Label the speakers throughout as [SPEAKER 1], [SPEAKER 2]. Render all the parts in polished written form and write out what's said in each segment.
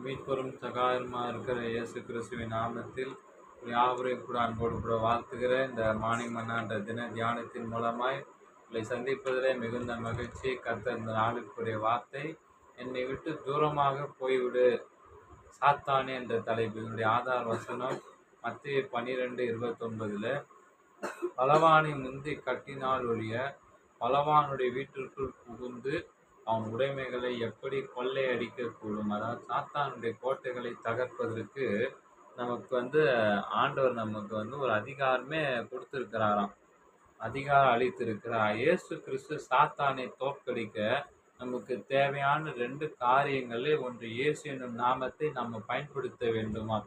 [SPEAKER 1] மீட்பெரும் சகாயமா இருக்கிற இயேசு கிறிஸ்துவின் நாமத்தில் யாவரையும் கூட அன்போடு கூட வாழ்த்துகிற இந்த மார்னிங் மன்னான்ற தின தியானத்தின் மூலமாய் உங்களை சந்திப்பதிலே மிகுந்த மகிழ்ச்சி. கர்த்தர் இந்த நாளுக்குரிய வார்த்தை, என்னை விட்டு தூரமாக போய்விடு சாத்தானே என்ற தலைப்பு. இதனுடைய ஆதார வசனம் மத்திய 12:29. பலவானை முந்தி கட்டினால் ஒழிய பலவானுடைய வீட்டிற்குள் புகுந்து அவன் உடைமைகளை எப்படி கொள்ளையடிக்க கூடும். அதாவது சாத்தானுடைய கோட்டைகளை தகர்ப்பதற்கு நமக்கு ஆண்டவர் நமக்கு ஒரு அதிகாரமே கொடுத்திருக்கிறாராம், அதிகாரம் அளித்திருக்கிறார். இயேசு கிறிஸ்து சாத்தானை தோற்கடிக்க நமக்கு தேவையான 2 காரியங்களே. ஒன்று, இயேசு என்னும் நாமத்தை நம்ம பயன்படுத்த வேண்டுமா.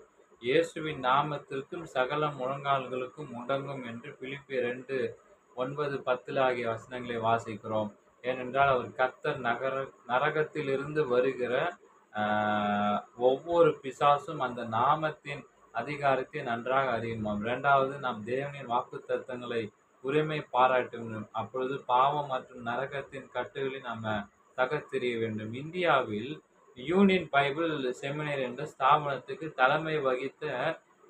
[SPEAKER 1] இயேசுவின் நாமத்திற்கும் சகல முழங்கால்களுக்கும் முடங்கும் என்று பிலிப்பியர் 2:9-10 ஆகிய வசனங்களை வாசிக்கிறோம். ஏனென்றால் அவர் கர்த்தர் நரகத்திலிருந்து வருகிற ஒவ்வொரு பிசாசும் அந்த நாமத்தின் அதிகாரத்தை நன்றாக அறியுமாம். 2வது, நாம் தேவனின் வாக்குத்தத்தங்களை உரிமை பாராட்ட வேண்டும். அப்பொழுது பாவம் மற்றும் நரகத்தின் கட்டுகளை நம்ம தகர்த்தெறிய வேண்டும். இந்தியாவில் யூனியன் பைபிள் செமினரி என்ற ஸ்தாபனத்துக்கு தலைமை வகித்த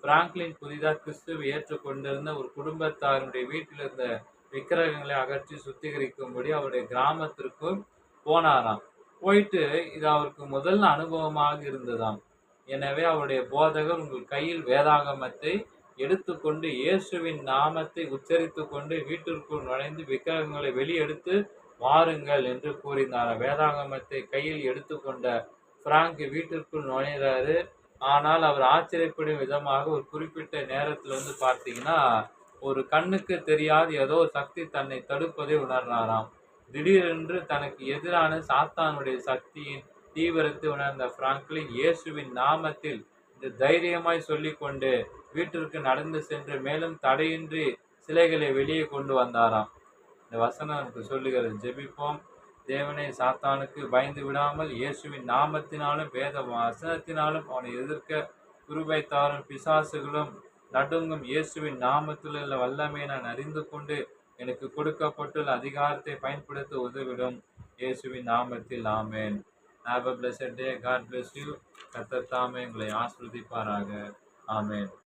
[SPEAKER 1] பிராங்க்லின் புதிதாக கிறிஸ்துவை ஏற்றுக்கொண்டிருந்த ஒரு குடும்பத்தாருடைய வீட்டில் இருந்த விக்கிரகங்களை அகற்றி சுத்திகரிக்கும்படி அவருடைய கிராமத்திற்கும் போனாராம். போயிட்டு இது அவருக்கு முதல் அனுபவமாக இருந்ததாம். எனவே அவருடைய போதகர், உங்கள் கையில் வேதாகமத்தை எடுத்துக்கொண்டு இயேசுவின் நாமத்தை உச்சரித்து கொண்டு வீட்டிற்குள் நுழைந்து விக்கிரகங்களை வெளியெடுத்து வாருங்கள் என்று கூறினார். வேதாகமத்தை கையில் எடுத்துக்கொண்ட பிராங்க் வீட்டிற்குள் நுழைகிறாரு. ஆனால் அவர் ஆச்சரியப்படும் விதமாக ஒரு குறிப்பிட்ட நேரத்துல பார்த்தீங்கன்னா, ஒரு கண்ணுக்கு தெரியாத ஏதோ ஒரு சக்தி தன்னை தடுப்பதை உணர்ந்தாராம். திடீரென்று தனக்கு எதிரான சாத்தானுடைய சக்தியின் தீவிரத்தை உணர்ந்த பிராங்க்லின் இயேசுவின் நாமத்தில் இந்த தைரியமாய் சொல்லிக்கொண்டு வீட்டிற்கு நடந்து சென்று மேலும் தடையின்றி சிலைகளை வெளியே கொண்டு வந்தாராம். இந்த வசனம் நமக்கு சொல்லுகிறது. ஜெபிப்போம். தேவனை, சாத்தானுக்கு பயந்து விடாமல் இயேசுவின் நாமத்தினாலும் வேத வசனத்தினாலும் அவனை எதிர்க்க கிருபை தாரும். பிசாசுகளும் நடுங்கும். இயேசுவின் நாமத்தில் உள்ள வல்லமையை நான் அறிந்து கொண்டு எனக்கு கொடுக்கப்பட்டுள்ள அதிகாரத்தை பயன்படுத்த உதவிடும். இயேசுவின் நாமத்தில் ஆமென். Have a blessed day. God bless you. கர்த்தர் தாமே உங்களை ஆசீர்வதிப்பாராக. ஆமென்.